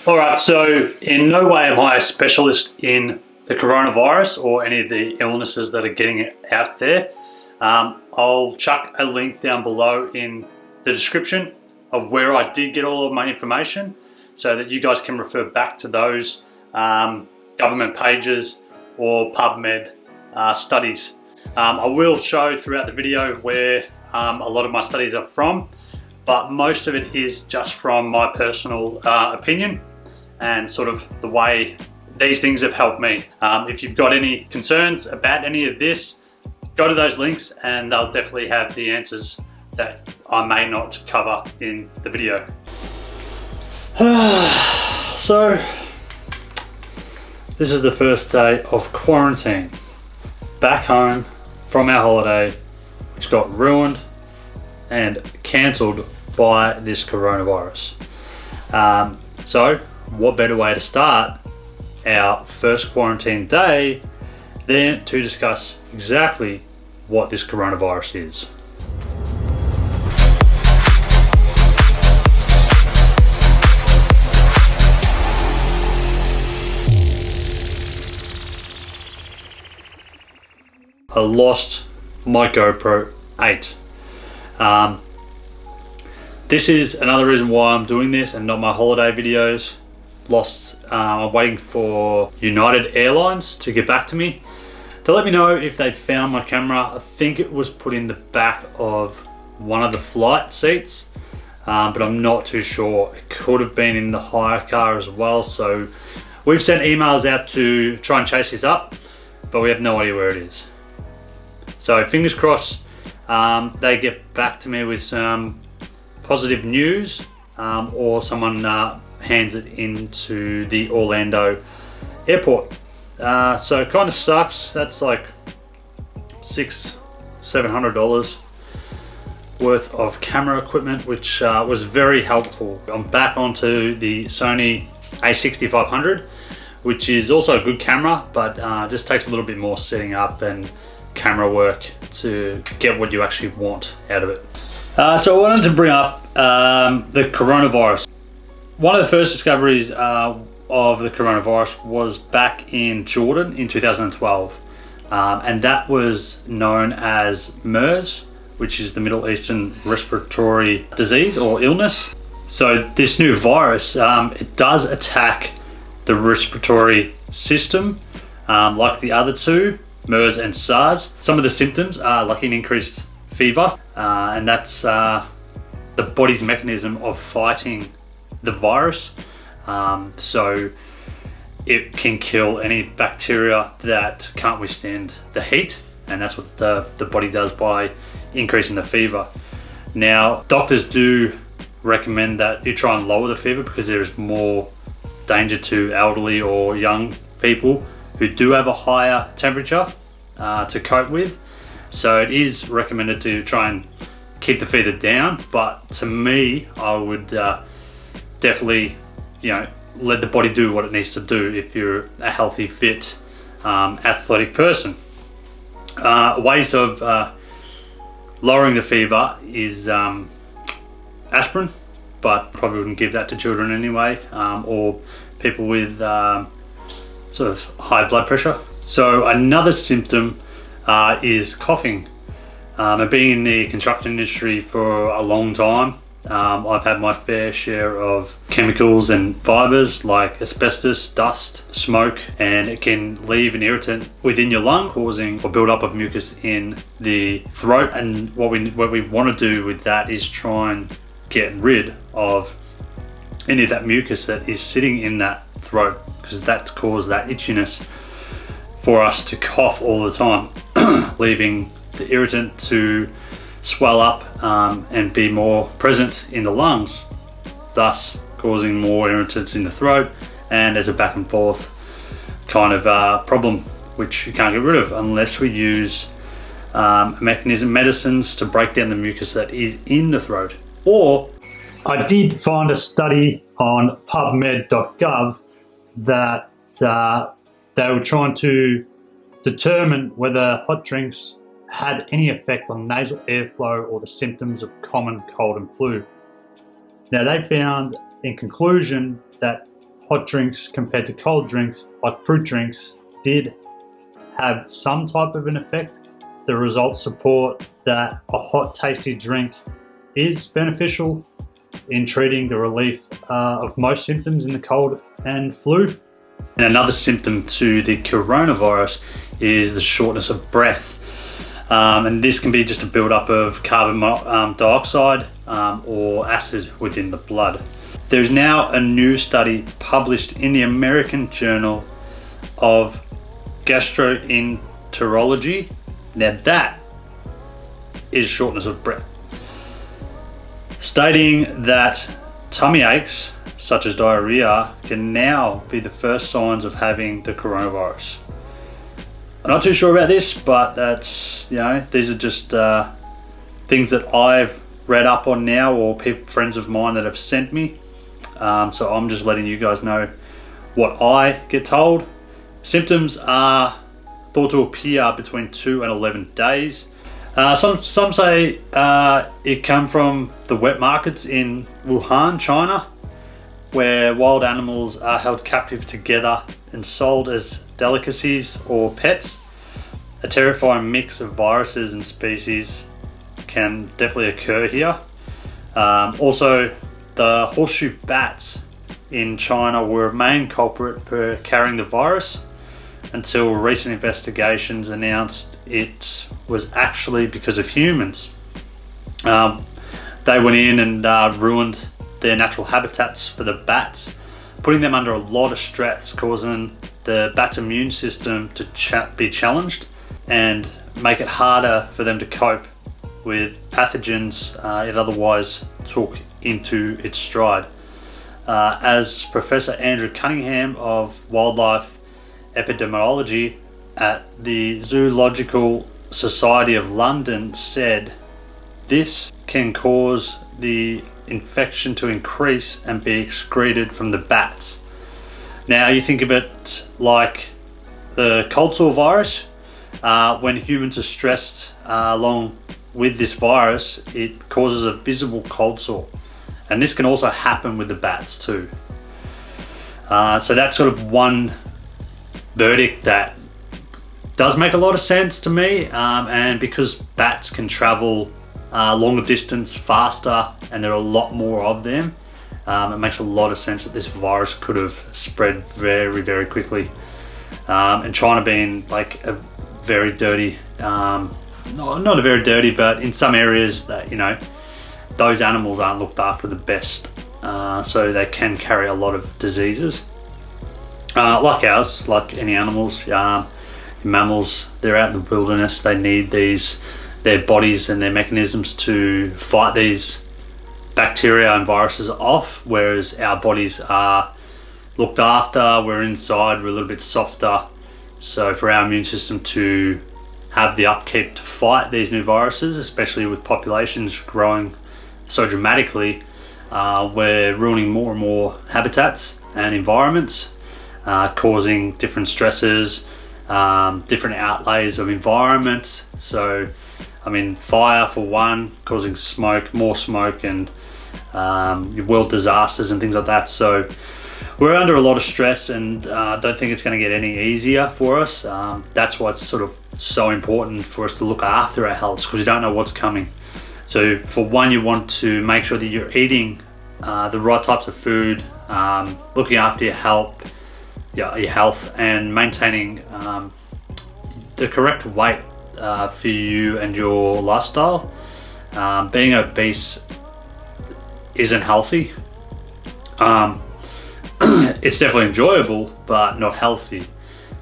All right, so in no way am I a specialist in the coronavirus or any of the illnesses that are getting out there. I'll chuck a link down below in the description of where I did get all of my information so that you guys can refer back to those government pages or PubMed studies. I will show throughout the video where a lot of my studies are from, but most of it is just from my personal opinion and sort of the way these things have helped me. If you've got any concerns about any of this, go to those links and they'll definitely have the answers that I may not cover in the video. So, this is the first day of quarantine. Back home from our holiday, which got ruined and cancelled by this coronavirus. So, what better way to start our first quarantine day than to discuss exactly what this coronavirus is. I lost my GoPro 8. This is another reason why I'm doing this and not my holiday videos. I'm waiting for United Airlines to get back to me to let me know if they found my camera. I think it was put in the back of one of the flight seats, but I'm not too sure. It could have been in the hire car as well. So we've sent emails out to try and chase this up, but we have no idea where it is. So fingers crossed they get back to me with some positive news, or someone hands it into the Orlando airport. So it kind of sucks. That's like $600-700 worth of camera equipment, which was very helpful. I'm back onto the Sony a6500, which is also a good camera, but just takes a little bit more setting up and camera work to get what you actually want out of it. So I wanted to bring up the coronavirus. One of the first discoveries of the coronavirus was back in Jordan in 2012, and that was known as MERS, which is the Middle Eastern respiratory disease or illness. So this new virus, it does attack the respiratory system like the other two, MERS and SARS. Some of the symptoms are like an increased fever, and that's the body's mechanism of fighting the virus. So it can kill any bacteria that can't withstand the heat, and that's what the body does by increasing the fever. Now, doctors do recommend that you try and lower the fever because there's more danger to elderly or young people who do have a higher temperature to cope with. So it is recommended to try and keep the fever down, but to me, I would definitely, let the body do what it needs to do if you're a healthy, fit, athletic person. Ways of lowering the fever is aspirin, but probably wouldn't give that to children anyway, or people with sort of high blood pressure. So another symptom is coughing. I've been in the construction industry for a long time. I've had my fair share of chemicals and fibers like asbestos, dust, smoke, and it can leave an irritant within your lung, causing a build-up of mucus in the throat. And what we want to do with that is try and get rid of any of that mucus that is sitting in that throat, because that's caused that itchiness for us to cough all the time, leaving the irritant to swell up and be more present in the lungs, thus causing more irritants in the throat, and there's a back and forth kind of problem which you can't get rid of unless we use medicines to break down the mucus that is in the throat. Or I did find a study on pubmed.gov that they were trying to determine whether hot drinks had any effect on nasal airflow or the symptoms of common cold and flu. Now, they found in conclusion that hot drinks compared to cold drinks, like fruit drinks, did have some type of an effect. The results support that a hot, tasty drink is beneficial in treating the relief of most symptoms in the cold and flu. And another symptom to the coronavirus is the shortness of breath. And this can be just a buildup of carbon dioxide or acid within the blood. There's now a new study published in the American Journal of Gastroenterology. Now that is shortness of breath, stating that tummy aches such as diarrhea can now be the first signs of having the coronavirus. I'm not too sure about this, but that's, these are just things that I've read up on now, or friends of mine that have sent me. So I'm just letting you guys know what I get told. Symptoms are thought to appear between 2 and 11 days. Some say it come from the wet markets in Wuhan, China, where wild animals are held captive together and sold as delicacies or pets. A terrifying mix of viruses and species can definitely occur here. Also, the horseshoe bats in China were a main culprit for carrying the virus, until recent investigations announced it was actually because of humans. They went in and ruined their natural habitats for the bats, putting them under a lot of stress, causing the bat's immune system to be challenged and make it harder for them to cope with pathogens it otherwise took into its stride. As Professor Andrew Cunningham of Wildlife Epidemiology at the Zoological Society of London said, this can cause the infection to increase and be excreted from the bats. Now you think of it like the cold sore virus. When humans are stressed along with this virus, it causes a visible cold sore, and this can also happen with the bats too. So that's sort of one verdict that does make a lot of sense to me, and because bats can travel longer distance faster and there are a lot more of them, it makes a lot of sense that this virus could have spread very, very quickly. And China being like a very dirty, not a very dirty, but in some areas that, those animals aren't looked after the best, so they can carry a lot of diseases. Like ours, like any animals, mammals, they're out in the wilderness, they need their bodies and their mechanisms to fight these bacteria and viruses off, whereas our bodies are looked after, we're inside, we're a little bit softer, so for our immune system to have the upkeep to fight these new viruses, especially with populations growing so dramatically, we're ruining more and more habitats and environments, causing different stresses, different outlays of environments. So fire for one, causing more smoke and world disasters and things like that. So we're under a lot of stress, and I don't think it's going to get any easier for us. That's why it's sort of so important for us to look after our health, because you don't know what's coming. So for one, you want to make sure that you're eating the right types of food, looking after your health, and maintaining the correct weight for you and your lifestyle. Being obese isn't healthy. It's definitely enjoyable, but not healthy.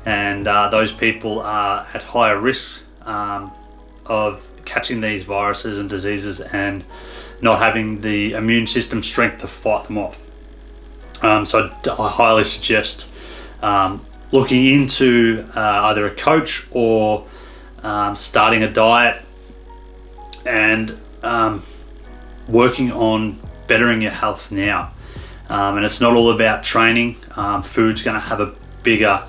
And those people are at higher risk of catching these viruses and diseases and not having the immune system strength to fight them off. So I highly suggest looking into either a coach or starting a diet and working on bettering your health now. And it's not all about training. Food's going to have a bigger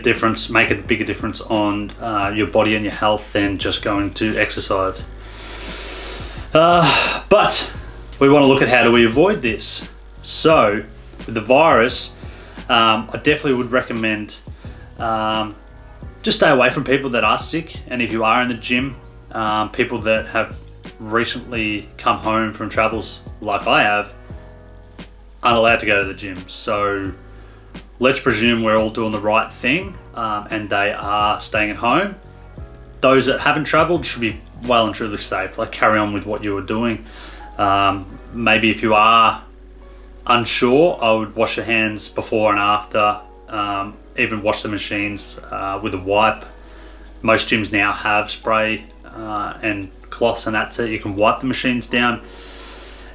difference, make a bigger difference on your body and your health than just going to exercise. But we want to look at how do we avoid this. So with the virus, I definitely would recommend just stay away from people that are sick. And if you are in the gym, people that have recently come home from travels like I have aren't allowed to go to the gym. So let's presume we're all doing the right thing, and they are staying at home. Those that haven't traveled should be well and truly safe. Like, carry on with what you were doing. Maybe if you are unsure, I would wash your hands before and after. Even wash the machines with a wipe. Most gyms now have spray and cloths and that, so you can wipe the machines down.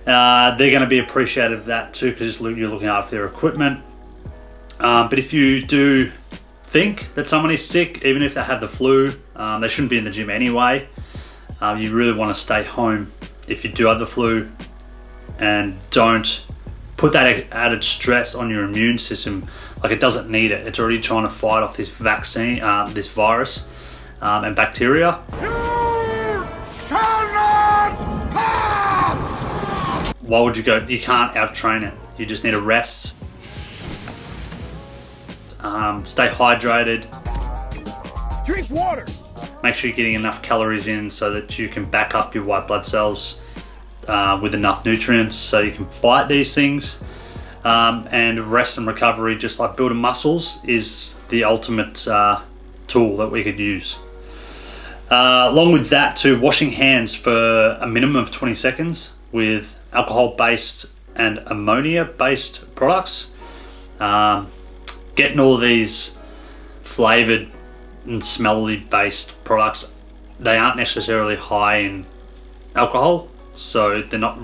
They're going to be appreciative of that too, because you're looking after their equipment. But if you do think that someone is sick, even if they have the flu, they shouldn't be in the gym anyway. You really want to stay home if you do have the flu, and don't put that added stress on your immune system. Like, it doesn't need it. It's already trying to fight off this vaccine, this virus and bacteria. You shall not pass! Why would you go? You can't out-train it. You just need to rest. Stay hydrated. Drink water! Make sure you're getting enough calories in so that you can back up your white blood cells with enough nutrients so you can fight these things. And rest and recovery, just like building muscles, is the ultimate tool that we could use. Along with that too, washing hands for a minimum of 20 seconds with alcohol-based and ammonia-based products. Getting all these flavored and smelly based products, they aren't necessarily high in alcohol, so they're not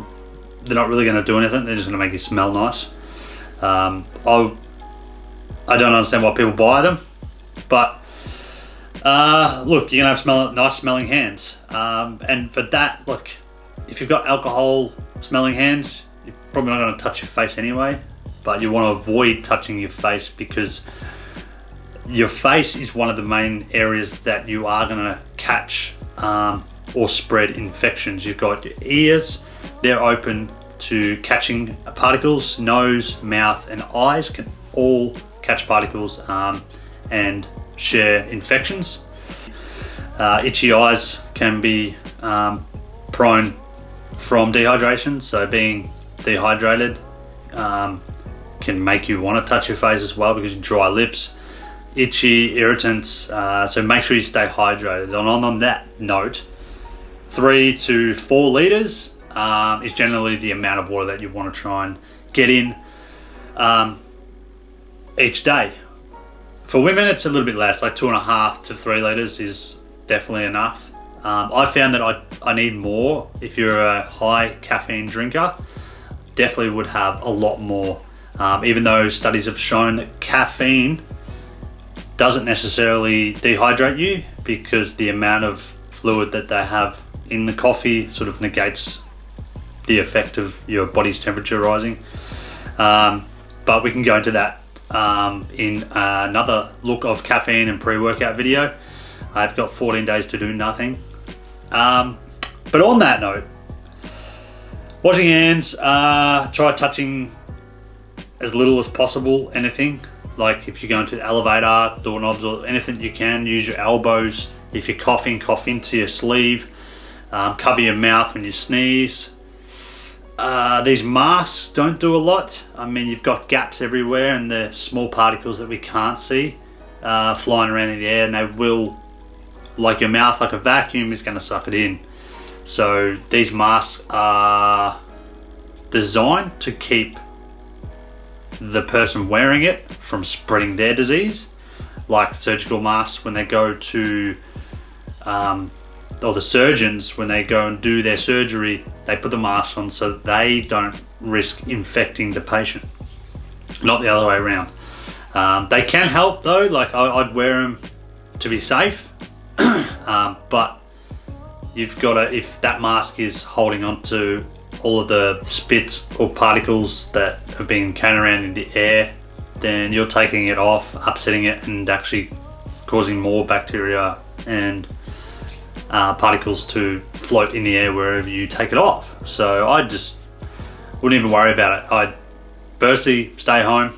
really going to do anything. They're just going to make you smell nice. I don't understand why people buy them, but look, you're gonna have nice smelling hands, and for that, look, if you've got alcohol smelling hands, you're probably not going to touch your face anyway. But you want to avoid touching your face, because your face is one of the main areas that you are going to catch or spread infections. You've got your ears, they're open to catching particles. Nose, mouth and eyes can all catch particles and share infections. Itchy eyes can be prone from dehydration, so being dehydrated can make you want to touch your face as well, because you dry lips, itchy, irritants, so make sure you stay hydrated. And on that note, 3 to 4 litres is generally the amount of water that you want to try and get in each day. For women, it's a little bit less, like 2.5 to 3 litres is definitely enough. I found that I need more. If you're a high caffeine drinker, definitely would have a lot more. Even though studies have shown that caffeine doesn't necessarily dehydrate you, because the amount of fluid that they have in the coffee sort of negates the effect of your body's temperature rising. But we can go into that in another look of caffeine and pre-workout video. I've got 14 days to do nothing. But on that note, washing hands, try touching as little as possible anything. Like if you go into the elevator, doorknobs or anything, you can use your elbows. If you're coughing, cough into your sleeve. Cover your mouth when you sneeze. These masks don't do a lot. I mean, you've got gaps everywhere and the small particles that we can't see flying around in the air, and they will, like your mouth, like a vacuum, is going to suck it in. So these masks are designed to keep the person wearing it from spreading their disease. Like surgical masks, when they go to or the surgeons, when they go and do their surgery, they put the mask on so they don't risk infecting the patient, not the other way around. They can help though, like I'd wear them to be safe, but you've got to, if that mask is holding on to all of the spit or particles that have been carried around in the air, then you're taking it off, upsetting it, and actually causing more bacteria and particles to float in the air wherever you take it off. So I just wouldn't even worry about it. I'd firstly, stay home,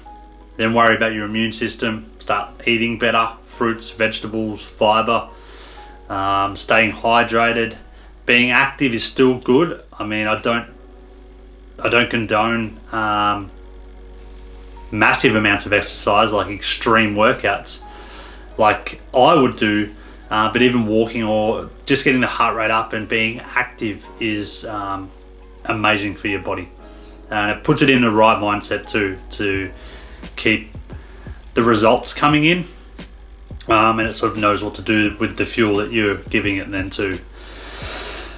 then worry about your immune system. Start eating better, fruits, vegetables, fiber, staying hydrated. Being active is still good. I mean, I don't condone massive amounts of exercise, like extreme workouts like I would do, but even walking or just getting the heart rate up and being active is amazing for your body, and it puts it in the right mindset too, to keep the results coming in, and it sort of knows what to do with the fuel that you're giving it then too.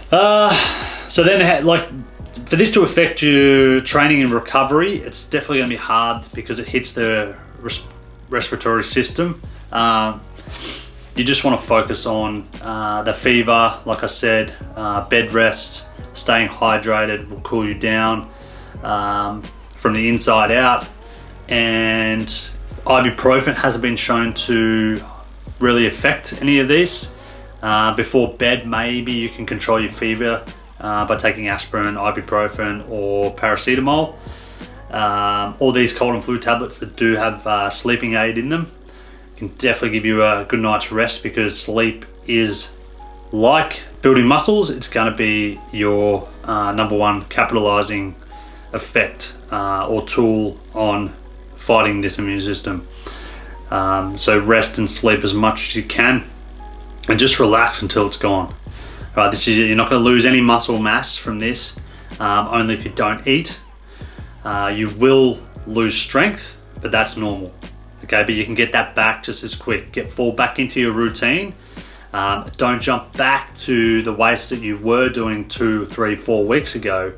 So then, like, for this to affect your training and recovery, it's definitely going to be hard because it hits the respiratory system. You just want to focus on the fever, like I said, bed rest, staying hydrated will cool you down from the inside out, and ibuprofen hasn't been shown to really affect any of these. Before bed, maybe you can control your fever by taking aspirin, ibuprofen, or paracetamol. All these cold and flu tablets that do have sleeping aid in them can definitely give you a good night's rest, because sleep is like building muscles. It's going to be your number one capitalizing effect or tool on fighting this immune system. So rest and sleep as much as you can, and just relax until it's gone. You're not going to lose any muscle mass from this, only if you don't eat. You will lose strength, but that's normal. Okay, but you can get that back just as quick. Fall back into your routine. Don't jump back to the weights that you were doing 2, 3, 4 weeks ago,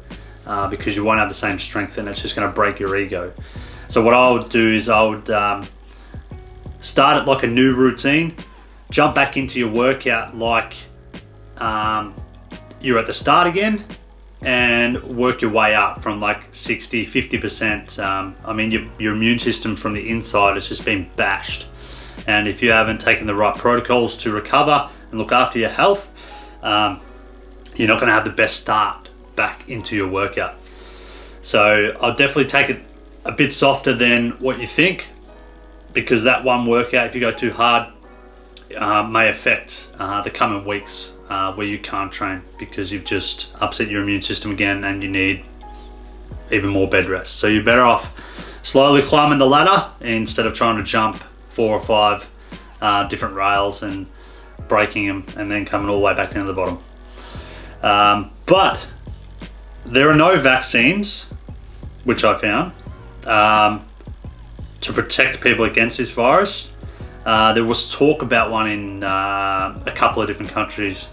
because you won't have the same strength, and it's just going to break your ego. So what I would do is I would start it like a new routine. Jump back into your workout like you're at the start again, and work your way up from like 60, 50%. I mean, your immune system from the inside has just been bashed. And if you haven't taken the right protocols to recover and look after your health, you're not gonna have the best start back into your workout. So I'll definitely take it a bit softer than what you think, because that one workout, if you go too hard, may affect the coming weeks where you can't train, because you've just upset your immune system again and you need even more bed rest. So you're better off slowly climbing the ladder instead of trying to jump 4 or 5 different rails and breaking them and then coming all the way back down to the bottom. But there are no vaccines, which I found, to protect people against this virus. There was talk about one in a couple of different countries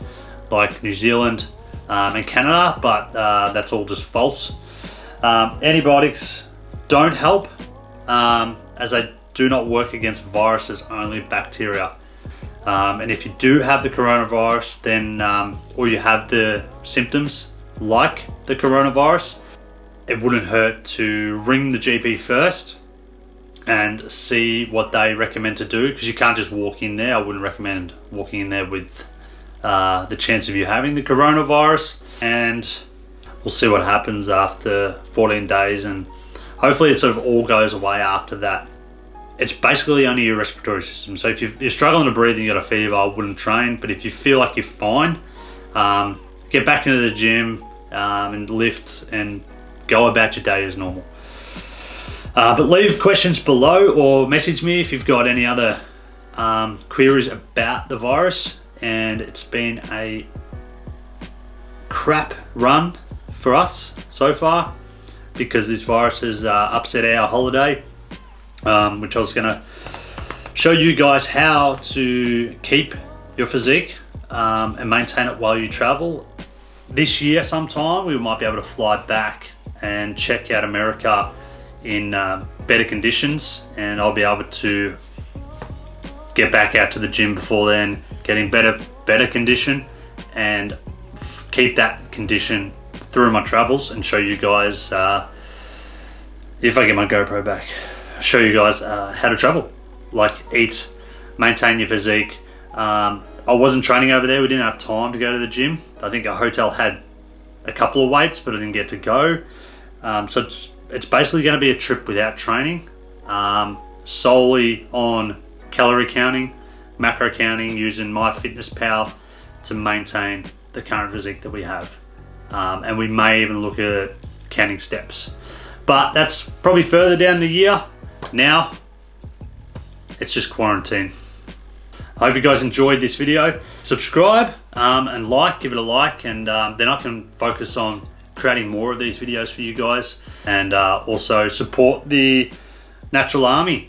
like New Zealand and Canada, but that's all just false. Antibiotics don't help, as they do not work against viruses, only bacteria. And if you do have the coronavirus, then or you have the symptoms like the coronavirus, it wouldn't hurt to ring the GP first and see what they recommend to do, because you can't just walk in there. I wouldn't recommend walking in there with the chance of you having the coronavirus, and we'll see what happens after 14 days, and hopefully it sort of all goes away after that. It's basically only your respiratory system. So if you're struggling to breathe and you got a fever, I wouldn't train. But if you feel like you're fine, get back into the gym and lift and go about your day as normal. But leave questions below or message me if you've got any other queries about the virus. And it's been a crap run for us so far, because this virus has upset our holiday, which I was going to show you guys how to keep your physique and maintain it while you travel. This year sometime we might be able to fly back and check out America in better conditions, and I'll be able to get back out to the gym before then, get in better condition, and keep that condition through my travels, and show you guys, if I get my GoPro back, show you guys how to travel, like eat, maintain your physique. I wasn't training over there, we didn't have time to go to the gym. I think our hotel had a couple of weights, but I didn't get to go. So it's basically going to be a trip without training, solely on calorie counting, macro counting, using MyFitnessPal to maintain the current physique that we have. And we may even look at counting steps. But that's probably further down the year. Now, it's just quarantine. I hope you guys enjoyed this video. Subscribe and give it a like, and then I can focus on creating more of these videos for you guys, and also support the Natural Army.